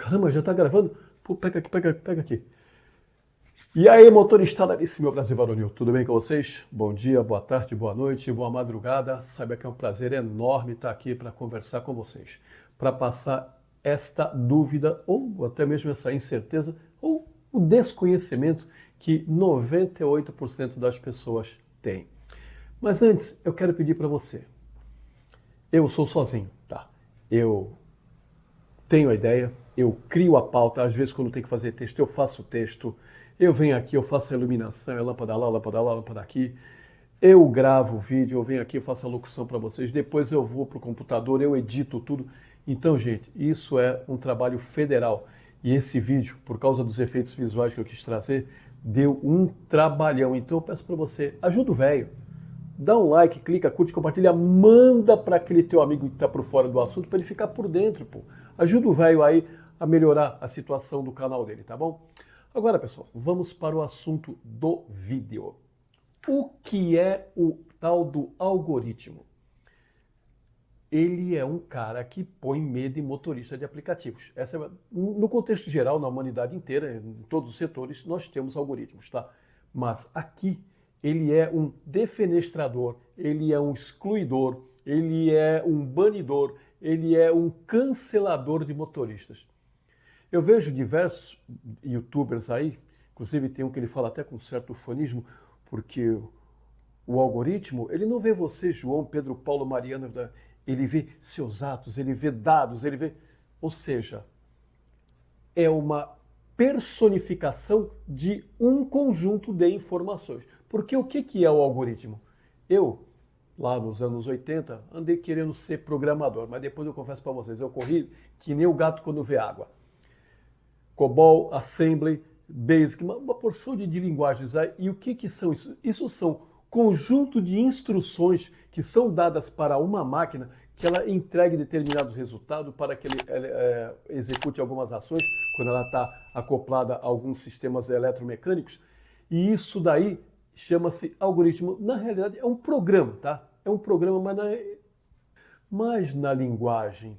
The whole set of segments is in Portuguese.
Caramba, já está gravando? Pô, pega aqui, pega aqui. E aí, motoristas, meu Brasil varonil, tudo bem com vocês? Bom dia, boa tarde, boa noite, boa madrugada. Saiba que é um prazer enorme estar aqui para conversar com vocês, para passar esta dúvida ou até mesmo essa incerteza ou o desconhecimento que 98% das pessoas têm. Mas antes, eu quero pedir para você. Eu sou sozinho, tá? Eu tenho a ideia, eu crio a pauta, às vezes quando tem que fazer texto, eu faço o texto, eu venho aqui, eu faço a iluminação, é lâmpada lá, lâmpada lá, lâmpada aqui, eu gravo o vídeo, eu venho aqui, eu faço a locução para vocês, depois eu vou para o computador, eu edito tudo. Então, gente, isso é um trabalho federal. E esse vídeo, por causa dos efeitos visuais que eu quis trazer, deu um trabalhão. Então eu peço para você, ajuda o velho. Dá um like, clica, curte, compartilha, manda para aquele teu amigo que está por fora do assunto para ele ficar por dentro, pô. Ajuda o velho aí a melhorar a situação do canal dele, tá bom? Agora, pessoal, vamos para o assunto do vídeo. O que é o tal do algoritmo? Ele é um cara que põe medo em motorista de aplicativos. No contexto geral, na humanidade inteira, em todos os setores, nós temos algoritmos, tá? Mas aqui ele é um defenestrador, ele é um excluidor, ele é um banidor, ele é um cancelador de motoristas. Eu vejo diversos youtubers aí, inclusive tem um que ele fala até com certo ufanismo, porque o algoritmo, ele não vê você, João, Pedro, Paulo, Mariana, ele vê seus atos, ele vê dados, ele vê... Ou seja, é uma personificação de um conjunto de informações. Porque o que é o algoritmo? Eu, lá nos anos 80, andei querendo ser programador, mas depois eu confesso para vocês, eu corri que nem o gato quando vê água. COBOL, Assembly, Basic, uma porção de linguagens aí. E o que são isso? Isso são conjunto de instruções que são dadas para uma máquina que ela entregue determinados resultados para que ele execute algumas ações quando ela está acoplada a alguns sistemas eletromecânicos. E isso daí chama-se algoritmo. Na realidade é um programa, tá? É um programa, mas na linguagem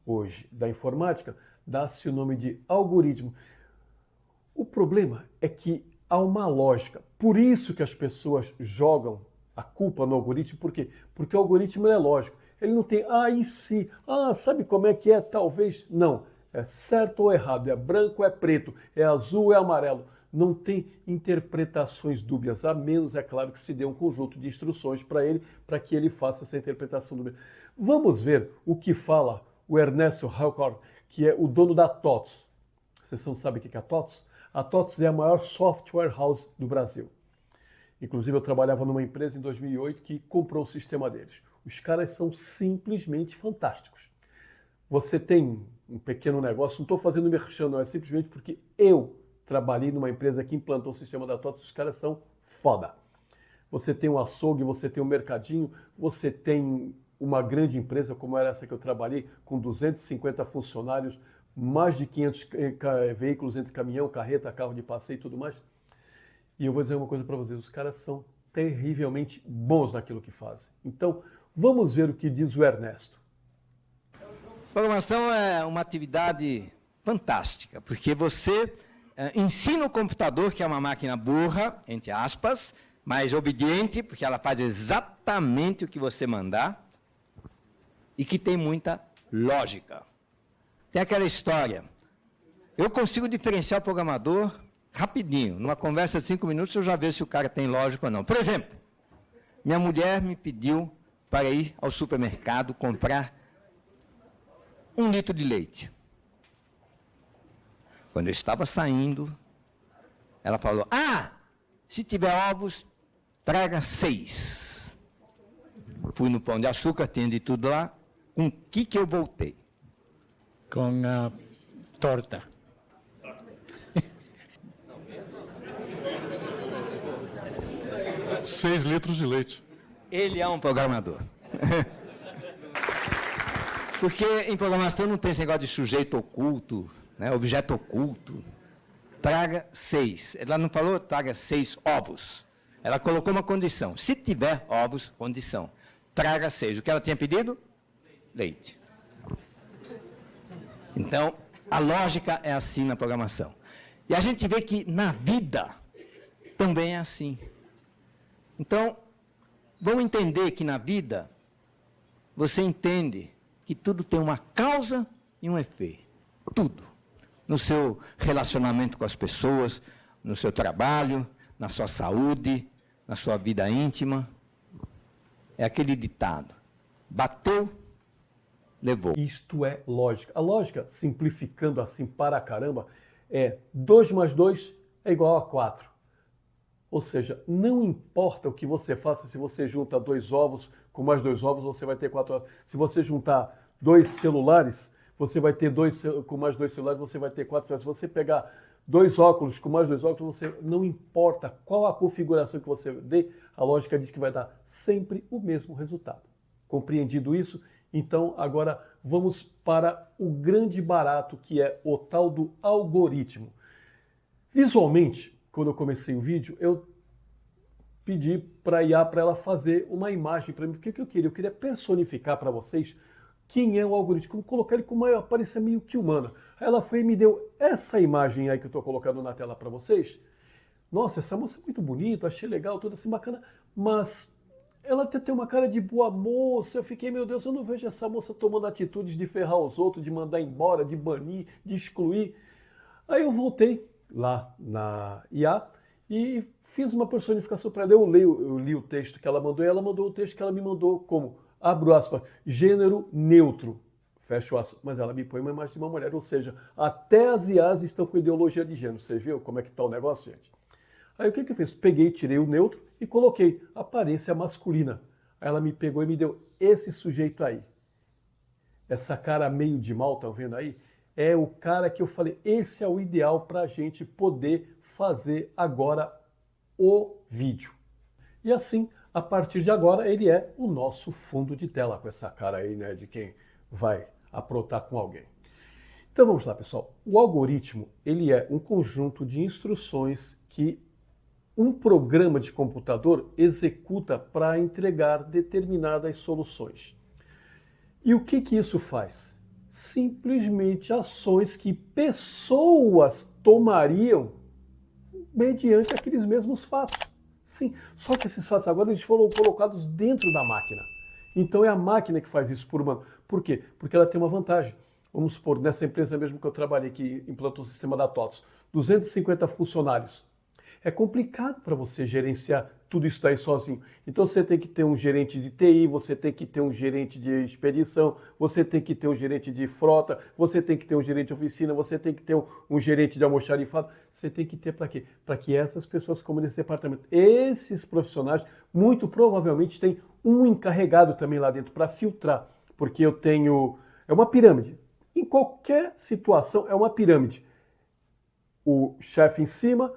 hoje da informática dá-se o nome de algoritmo. O problema é que há uma lógica. Por isso que as pessoas jogam a culpa no algoritmo. Por quê? Porque o algoritmo é lógico. Ele não tem e se, sabe como é que é? Talvez. Não. É certo ou errado, é branco ou é preto, é azul ou é amarelo. Não tem interpretações dúbias, a menos, é claro, que se dê um conjunto de instruções para ele, para que ele faça essa interpretação dúbia. Vamos ver o que fala o Ernesto Halcor, que é o dono da TOTS. Vocês não sabem o que é a TOTS? A TOTS é a maior software house do Brasil. Inclusive, eu trabalhava numa empresa em 2008 que comprou o sistema deles. Os caras são simplesmente fantásticos. Você tem um pequeno negócio, não estou fazendo merchan, não, é simplesmente porque eu trabalhei numa empresa que implantou o sistema da TOTS, os caras são foda. Você tem um açougue, você tem um mercadinho, você tem uma grande empresa como era essa que eu trabalhei, com 250 funcionários, mais de 500 veículos entre caminhão, carreta, carro de passeio e tudo mais. E eu vou dizer uma coisa para vocês, os caras são terrivelmente bons naquilo que fazem. Então, vamos ver o que diz o Ernesto. Programação é uma atividade fantástica, porque você ensina o computador, que é uma máquina burra, entre aspas, mas obediente, porque ela faz exatamente o que você mandar, e que tem muita lógica. Tem aquela história, eu consigo diferenciar o programador rapidinho, numa conversa de 5 minutos eu já vejo se o cara tem lógica ou não. Por exemplo, minha mulher me pediu para ir ao supermercado comprar 1 litro de leite. Quando eu estava saindo, ela falou, se tiver ovos, traga 6. Fui no Pão de Açúcar, tinha de tudo lá, com o que eu voltei? Com a torta. Seis litros de leite. Ele é um programador. Porque em programação não tem esse negócio de sujeito oculto, né, objeto oculto. Traga 6. Ela não falou traga 6 ovos. Ela colocou uma condição. Se tiver ovos, condição. Traga 6. O que ela tinha pedido? Leite. Então, A lógica é assim na programação. E a gente vê que na vida também é assim. Então, vamos entender que na vida você entende que tudo tem uma causa e um efeito. Tudo. No seu relacionamento com as pessoas, no seu trabalho, na sua saúde, na sua vida íntima. É aquele ditado: bateu, levou. Isto é lógica. A lógica, simplificando assim para caramba, é 2 mais 2 é igual a 4. Ou seja, não importa o que você faça, se você junta 2 ovos com mais 2 ovos, você vai ter 4 ovos. Se você juntar 2 celulares, você vai ter com mais 2 celulares, você vai ter 4 celulares. Se você pegar 2 óculos com mais 2 óculos, não importa qual a configuração que você dê, a lógica diz que vai dar sempre o mesmo resultado. Compreendido isso? Então, agora vamos para o grande barato, que é o tal do algoritmo. Visualmente, quando eu comecei o vídeo, eu pedi para a IA para ela fazer uma imagem para mim. O que eu queria? Eu queria personificar para vocês quem é o algoritmo, colocar ele com uma aparência meio que humana. Aí ela foi e me deu essa imagem aí que eu estou colocando na tela para vocês. Nossa, essa moça é muito bonita, achei legal, toda assim bacana, mas ela até tem uma cara de boa moça. Eu fiquei, meu Deus, eu não vejo essa moça tomando atitudes de ferrar os outros, de mandar embora, de banir, de excluir. Aí eu voltei lá na IA e fiz uma personificação para ela. Eu li o texto que ela mandou e ela mandou o texto que ela me mandou como, abro aspas, gênero neutro, fecho aspas, mas ela me põe uma imagem de uma mulher, ou seja, até as IAs estão com ideologia de gênero. Vocês viram como é que está o negócio, gente? Aí o que eu fiz? Peguei, tirei o neutro e coloquei aparência masculina. Aí ela me pegou e me deu esse sujeito aí. Essa cara meio de mal, tá vendo aí? É o cara que eu falei, esse é o ideal para a gente poder fazer agora o vídeo. E assim, a partir de agora, ele é o nosso fundo de tela, com essa cara aí, né, de quem vai aprontar com alguém. Então vamos lá, pessoal. O algoritmo, ele é um conjunto de instruções que um programa de computador executa para entregar determinadas soluções. E o que isso faz? Simplesmente ações que pessoas tomariam mediante aqueles mesmos fatos. Sim, só que esses fatos agora eles foram colocados dentro da máquina. Então é a máquina que faz isso por humano. Por quê? Porque ela tem uma vantagem. Vamos supor, nessa empresa mesmo que eu trabalhei, que implantou o sistema da TOTS, 250 funcionários. É complicado para você gerenciar tudo isso daí sozinho. Então você tem que ter um gerente de TI, você tem que ter um gerente de expedição, você tem que ter um gerente de frota, você tem que ter um gerente de oficina, você tem que ter um gerente de almoxarifado. Você tem que ter para quê? Para que essas pessoas comandem esse departamento. Esses profissionais, muito provavelmente, têm um encarregado também lá dentro para filtrar. Porque eu tenho... É uma pirâmide. Em qualquer situação, é uma pirâmide. O chefe em cima,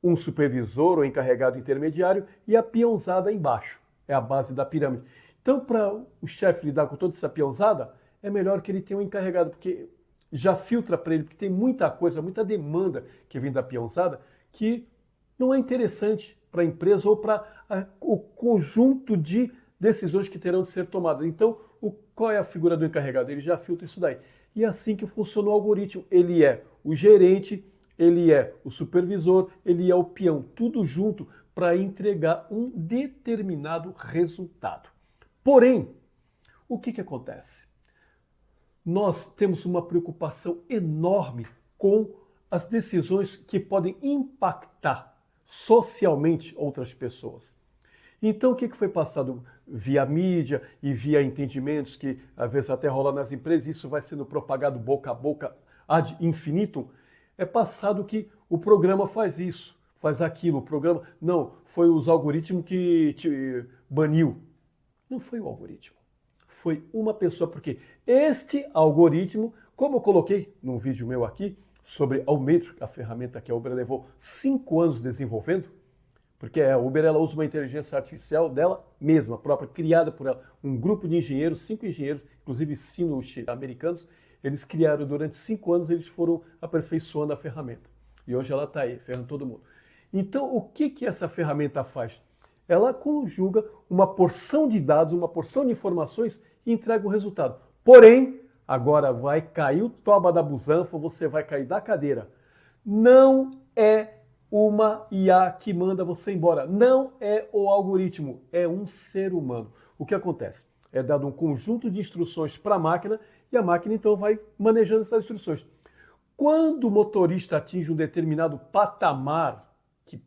um supervisor ou encarregado intermediário e a peãozada embaixo. É a base da pirâmide. Então, para o chefe lidar com toda essa peãozada, é melhor que ele tenha um encarregado, porque já filtra para ele, porque tem muita coisa, muita demanda que vem da peãozada que não é interessante para a empresa ou para o conjunto de decisões que terão de ser tomadas. Então, qual é a figura do encarregado? Ele já filtra isso daí. E é assim que funciona o algoritmo. Ele é o gerente, ele é o supervisor, ele é o peão, tudo junto para entregar um determinado resultado. Porém, o que acontece? Nós temos uma preocupação enorme com as decisões que podem impactar socialmente outras pessoas. Então, o que foi passado via mídia e via entendimentos que às vezes até rola nas empresas, isso vai sendo propagado boca a boca ad infinitum, é passado que o programa faz isso, faz aquilo, o programa... Não, foi os algoritmos que te baniu. Não foi o algoritmo, foi uma pessoa, porque este algoritmo, como eu coloquei num vídeo meu aqui, sobre a Almetro, a ferramenta que a Uber levou 5 anos desenvolvendo, porque a Uber ela usa uma inteligência artificial dela mesma, própria, criada por ela. Um grupo de engenheiros, 5 engenheiros, inclusive sino-americanos, eles criaram durante 5 anos, eles foram aperfeiçoando a ferramenta. E hoje ela está aí, ferrando todo mundo. Então, o que essa ferramenta faz? Ela conjuga uma porção de dados, uma porção de informações e entrega o resultado. Porém, Agora vai cair o toba da busanfa, você vai cair da cadeira. Não é uma IA que manda você embora. Não é o algoritmo, é um ser humano. O que acontece? É dado um conjunto de instruções para a máquina e a máquina então vai manejando essas instruções. Quando o motorista atinge um determinado patamar que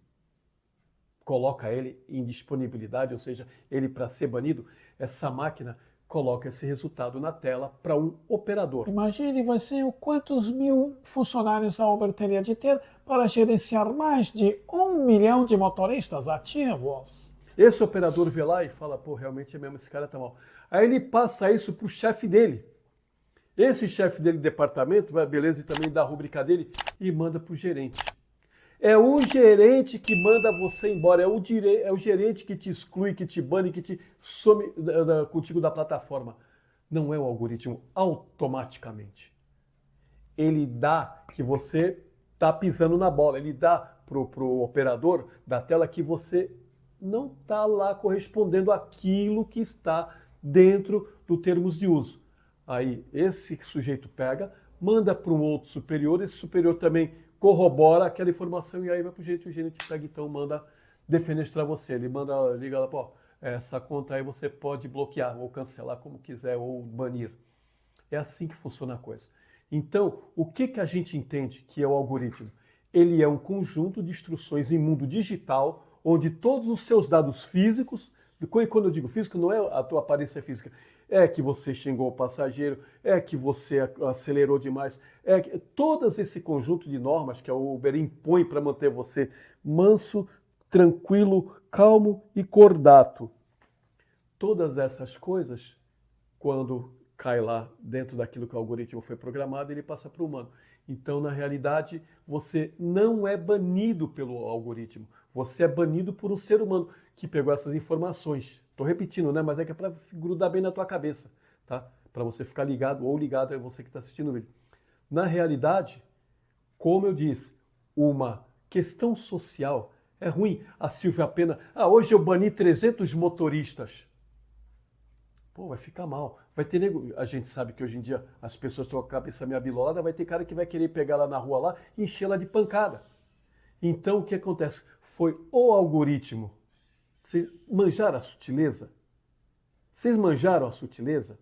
coloca ele em disponibilidade, ou seja, ele para ser banido, essa máquina coloca esse resultado na tela para um operador. Imagine você o quantos mil funcionários a Uber teria de ter para gerenciar mais de 1 milhão de motoristas ativos. Esse operador vê lá e fala, pô, realmente é mesmo, esse cara tá mal. Aí ele passa isso para o chefe dele. Esse chefe dele do departamento, vai, beleza, e também dá a rubrica dele e manda para o gerente. É o gerente que manda você embora, é o gerente que te exclui, que te bane, que te some contigo da plataforma. Não é o algoritmo automaticamente. Ele dá que você está pisando na bola, ele dá pro operador da tela que você não está lá correspondendo àquilo que está dentro do termos de uso. Aí esse sujeito pega, manda para um outro superior, esse superior também corrobora aquela informação e aí vai para o gerente pega então, manda defenestrar você. Ele manda, liga lá, pô, essa conta aí você pode bloquear ou cancelar como quiser ou banir. É assim que funciona a coisa. Então, o que a gente entende que é o algoritmo? Ele é um conjunto de instruções em mundo digital, onde todos os seus dados físicos, e quando eu digo físico, não é a tua aparência física, é que você xingou o passageiro, é que você acelerou demais, todo esse conjunto de normas que a Uber impõe para manter você manso, tranquilo, calmo e cordato. Todas essas coisas, quando cai lá dentro daquilo que o algoritmo foi programado, ele passa para o humano. Então, na realidade, você não é banido pelo algoritmo, você é banido por um ser humano que pegou essas informações. Estou repetindo, né? Mas é que é para grudar bem na tua cabeça, tá? Para você ficar ligado ou ligado é você que está assistindo o vídeo. Na realidade, como eu disse, uma questão social é ruim. A Silvia Pena, hoje eu bani 300 motoristas. Pô, vai ficar mal. Vai ter nego... A gente sabe que hoje em dia as pessoas estão com a cabeça meio abilolada, vai ter cara que vai querer pegar lá na rua lá e encher ela de pancada. Então o que acontece? Foi o algoritmo. Vocês manjaram a sutileza? Vocês manjaram a sutileza?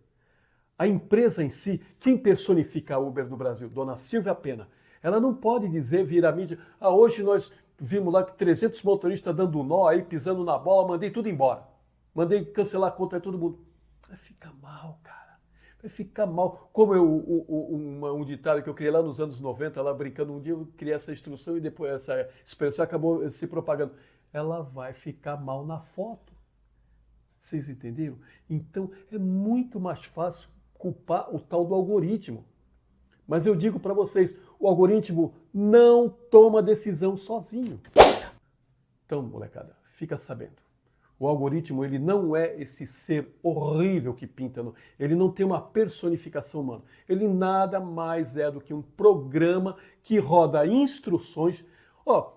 A empresa em si, quem personifica a Uber no Brasil? Dona Silvia Pena. Ela não pode dizer, vir à mídia, hoje nós vimos lá que 300 motoristas dando nó aí, pisando na bola, mandei tudo embora. Mandei cancelar a conta de todo mundo. Vai ficar mal, cara. Vai ficar mal. Como um ditado que eu criei lá nos anos 90, lá brincando, um dia eu criei essa instrução e depois essa expressão acabou se propagando. Ela vai ficar mal na foto. Vocês entenderam? Então é muito mais fácil culpar o tal do algoritmo. Mas eu digo para vocês, o algoritmo não toma decisão sozinho. Então, molecada, fica sabendo. O algoritmo, ele não é esse ser horrível que pinta. Ele não tem uma personificação humana. Ele nada mais é do que um programa que roda instruções.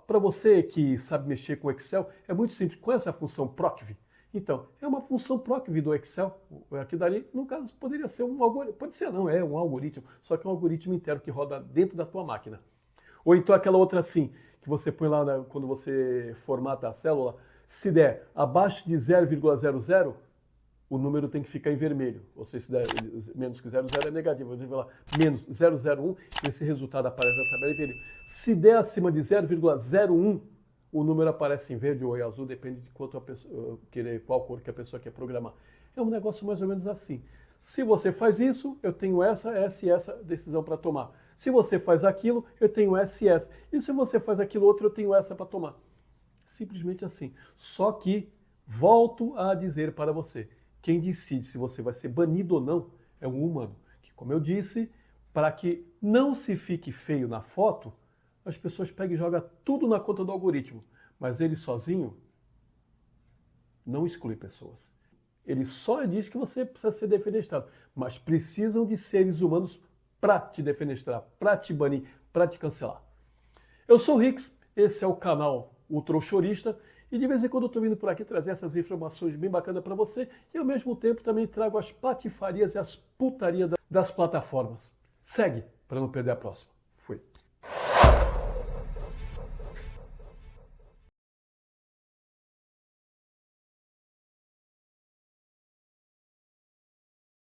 Para você que sabe mexer com Excel, é muito simples. Com essa função PROCV, então, é uma função PROCV do Excel. Aqui dali, no caso, poderia ser um algoritmo. Pode ser, não, é um algoritmo. Só que é um algoritmo interno que roda dentro da tua máquina. Ou então aquela outra assim, que você põe lá quando você formata a célula, se der abaixo de 0,00, o número tem que ficar em vermelho. Ou seja, se der menos que 00 é negativo. Eu devo lá menos 0,01, esse resultado aparece na tabela em vermelho. Se der acima de 0,01, o número aparece em verde ou em azul, depende de quanto a pessoa querer, qual cor que a pessoa quer programar. É um negócio mais ou menos assim. Se você faz isso, eu tenho essa e essa decisão para tomar. Se você faz aquilo, eu tenho essa e essa. E se você faz aquilo outro, eu tenho essa para tomar. Simplesmente assim. Só que, volto a dizer para você, quem decide se você vai ser banido ou não é um humano. Que, como eu disse, para que não se fique feio na foto, as pessoas pegam e jogam tudo na conta do algoritmo. Mas ele sozinho não exclui pessoas. Ele só diz que você precisa ser defenestrado. Mas precisam de seres humanos para te defenestrar, para te banir, para te cancelar. Eu sou o Rix, esse é o canal Ultrochorista, e de vez em quando eu estou vindo por aqui trazer essas informações bem bacanas para você, e ao mesmo tempo também trago as patifarias e as putarias das plataformas. Segue para não perder a próxima.